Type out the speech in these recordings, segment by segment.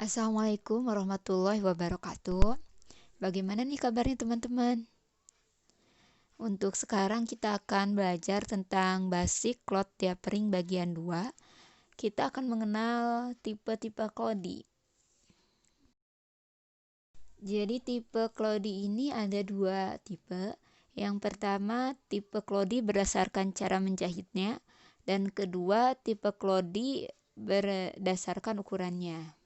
Assalamualaikum warahmatullahi wabarakatuh. Bagaimana nih kabarnya teman-teman? Untuk sekarang kita akan belajar tentang basic cloud tapering bagian 2. Kita akan mengenal tipe-tipe Claudi. Jadi tipe Claudi ini ada dua tipe. Yang pertama tipe Claudi berdasarkan cara menjahitnya, dan kedua tipe Claudi berdasarkan ukurannya.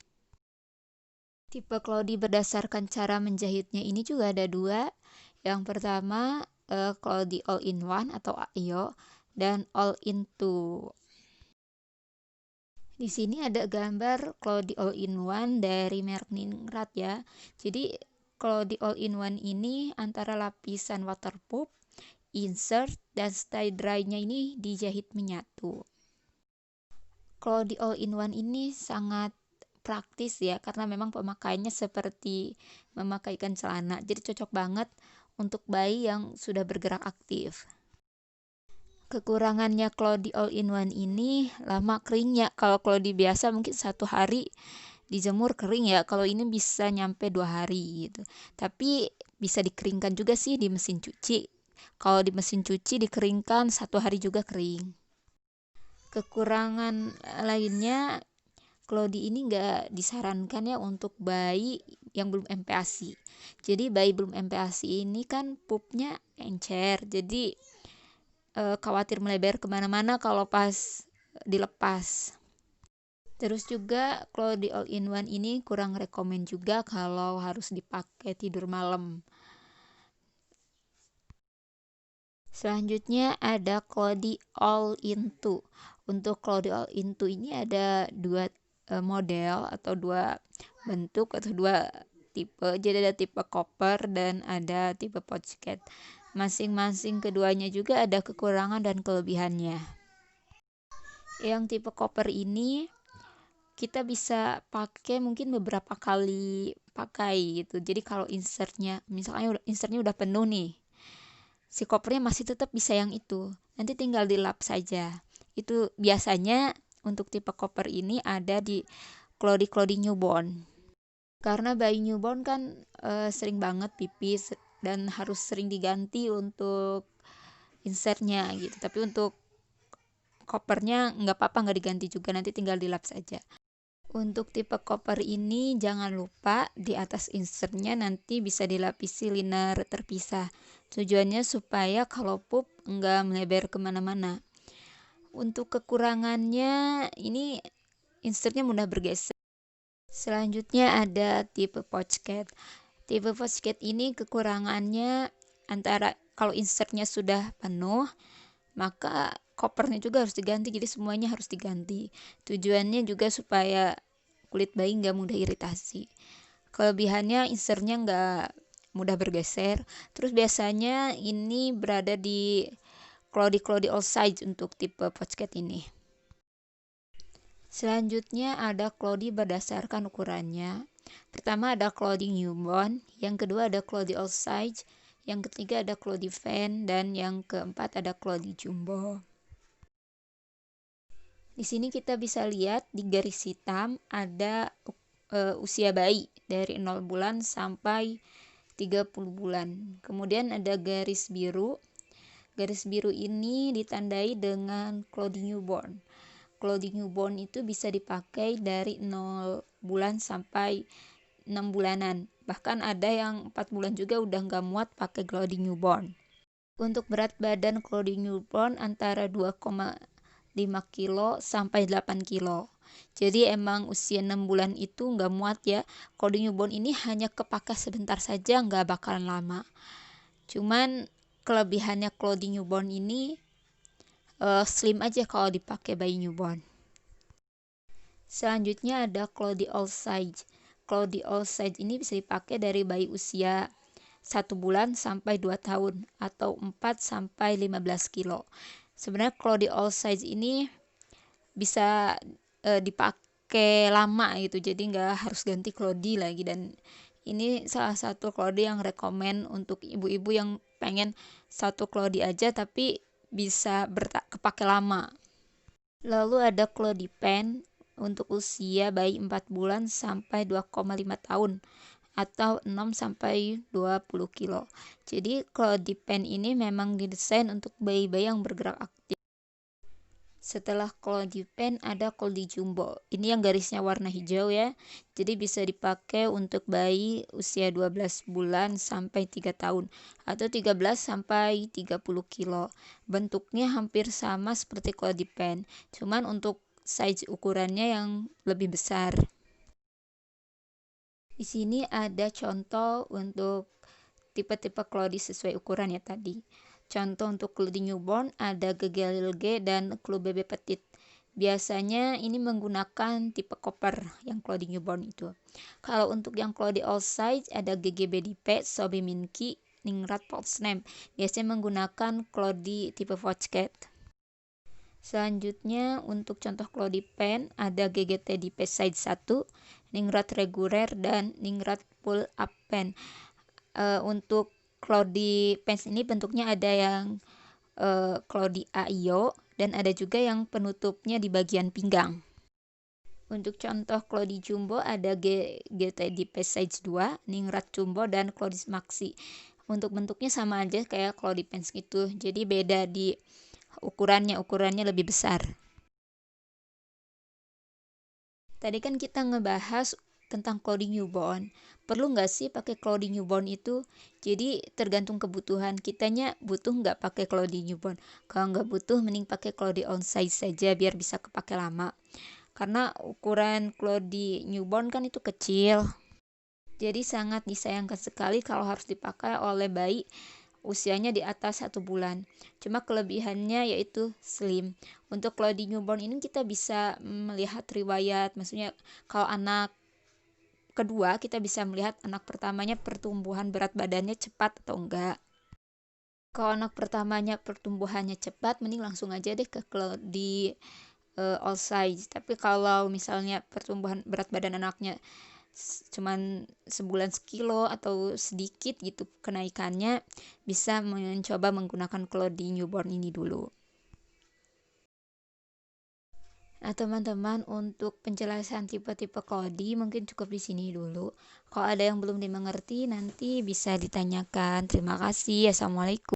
Tipe Claudi berdasarkan cara menjahitnya ini juga ada dua. Yang pertama Claudi All-in-One atau AIO dan All-in-Two. Di sini ada gambar Claudi All-in-One dari merek Ningrat ya. Jadi Claudi All-in-One ini antara lapisan waterproof, insert, dan stay dry-nya ini dijahit menyatu. Claudi All-in-One ini sangat praktis ya, karena memang pemakaiannya seperti memakaikan celana, jadi cocok banget untuk bayi yang sudah bergerak aktif. Kekurangannya Claudi All-in-One ini lama keringnya. Kalau Claudi biasa mungkin 1 hari dijemur kering ya, kalau ini bisa nyampe 2 hari gitu. Tapi bisa dikeringkan juga sih di mesin cuci. Kalau di mesin cuci dikeringkan 1 hari juga kering. Kekurangan lainnya, Claudi ini nggak disarankan ya untuk bayi yang belum MPASI. Jadi bayi belum MPASI ini kan pupnya encer, jadi khawatir melebar kemana-mana kalau pas dilepas. Terus juga Claudi All-in-One ini kurang rekomen juga kalau harus dipakai tidur malam. Selanjutnya ada Claudi All-in-Two. Untuk Claudi All-in-Two ini ada dua model atau dua bentuk atau dua tipe. Jadi ada tipe copper dan ada tipe pocket. Masing-masing keduanya juga ada kekurangan dan kelebihannya. Yang tipe copper ini kita bisa pakai mungkin beberapa kali pakai gitu. Jadi kalau misalnya insertnya udah penuh nih, si kopernya masih tetap bisa yang itu, nanti tinggal dilap saja. Itu biasanya untuk tipe koper ini ada di Claudi newborn, karena bayi newborn kan sering banget pipis dan harus sering diganti untuk insertnya gitu. Tapi untuk kopernya nggak apa-apa, nggak diganti juga, nanti tinggal dilap saja. Untuk tipe koper ini jangan lupa di atas insertnya nanti bisa dilapisi liner terpisah. Tujuannya supaya kalau pup nggak melebar kemana-mana. Untuk kekurangannya ini insertnya mudah bergeser. Selanjutnya ada tipe pocket. Tipe pocket ini kekurangannya antara kalau insertnya sudah penuh, maka kopernya juga harus diganti, jadi semuanya harus diganti. Tujuannya juga supaya kulit bayi nggak mudah iritasi. Kelebihannya insertnya nggak mudah bergeser. Terus biasanya ini berada di Claudi all size untuk tipe pocket ini. Selanjutnya ada Claudi berdasarkan ukurannya. Pertama ada Claudi newborn, yang kedua ada Claudi all size, yang ketiga ada Claudi fan, dan yang keempat ada Claudi jumbo. Di sini kita bisa lihat di garis hitam ada usia bayi dari 0 bulan sampai 30 bulan. Kemudian ada garis biru. Garis biru ini ditandai dengan Claudi newborn. Claudi newborn itu bisa dipakai dari 0 bulan sampai 6 bulanan. Bahkan ada yang 4 bulan juga udah nggak muat pakai Claudi newborn. Untuk berat badan Claudi newborn antara 2,5 kilo sampai 8 kilo. Jadi emang usia 6 bulan itu nggak muat ya. Claudi newborn ini hanya kepake sebentar saja, nggak bakalan lama. Cuman kelebihannya Claudi newborn ini slim aja kalau dipakai bayi newborn. Selanjutnya ada Claudi all size. Claudi all size ini bisa dipakai dari bayi usia 1 bulan sampai 2 tahun atau 4 sampai 15 kilo. Sebenarnya Claudi all size ini bisa dipakai lama gitu, jadi nggak harus ganti Claudi lagi. Dan ini salah satu Claudi yang rekomen untuk ibu-ibu yang pengen satu Claudi aja tapi bisa kepake lama. Lalu ada Claudi pen. untuk usia bayi 4 bulan sampai 2,5 tahun atau 6 sampai 20 kilo. Jadi Cloudy Pen ini memang didesain untuk bayi-bayi yang bergerak aktif. Setelah Cloudy Pen ada Cloudy Jumbo. Ini yang garisnya warna hijau ya. Jadi bisa dipakai untuk bayi usia 12 bulan sampai 3 tahun atau 13 sampai 30 kilo. Bentuknya hampir sama seperti Cloudy Pen, cuman untuk size ukurannya yang lebih besar. Di sini ada contoh untuk tipe-tipe Cloudy sesuai ukuran ya tadi. Contoh untuk Cloudy newborn ada Gegel G dan Cloudy Bebe Petit. Biasanya ini menggunakan tipe koper yang Cloudy newborn itu. Kalau untuk yang Cloudy all size ada GGBDP, Sobe Minky, Ningrat Polsnam. Biasanya menggunakan Cloudy tipe Foxcat. Selanjutnya untuk contoh Cloudy Pen ada GGT di size 1, Ningrat reguler dan Ningrat pull up pen. Untuk Cloudy Pens ini bentuknya ada yang Cloudy AIO dan ada juga yang penutupnya di bagian pinggang. Untuk contoh Cloudy Jumbo ada GT di size 2, Ningrat Jumbo dan Cloudy Maxi. Untuk bentuknya sama aja kayak Cloudy Pens gitu, jadi beda di ukurannya lebih besar. Tadi kan kita ngebahas tentang Cloudy newborn. Perlu nggak sih pakai Cloudy newborn itu? Jadi tergantung kebutuhan. Kitanya butuh nggak pakai Cloudy newborn. Kalau nggak butuh, mending pakai Cloudy on size saja biar bisa kepake lama. Karena ukuran Cloudy newborn kan itu kecil. Jadi sangat disayangkan sekali kalau harus dipakai oleh bayi usianya di atas 1 bulan. Cuma kelebihannya yaitu slim. Untuk Cloudy newborn ini kita bisa melihat riwayat, maksudnya kalau anak kedua kita bisa melihat anak pertamanya pertumbuhan berat badannya cepat atau enggak. Kalau anak pertamanya pertumbuhannya cepat, mending langsung aja deh ke Cloudy all size. Tapi kalau misalnya pertumbuhan berat badan anaknya cuman sebulan sekilo atau sedikit gitu kenaikannya, bisa mencoba menggunakan Cloudy newborn ini dulu. Nah teman-teman, untuk penjelasan tipe-tipe Cloudy mungkin cukup di sini dulu. Kalau ada yang belum dimengerti nanti bisa ditanyakan. Terima kasih. Assalamualaikum.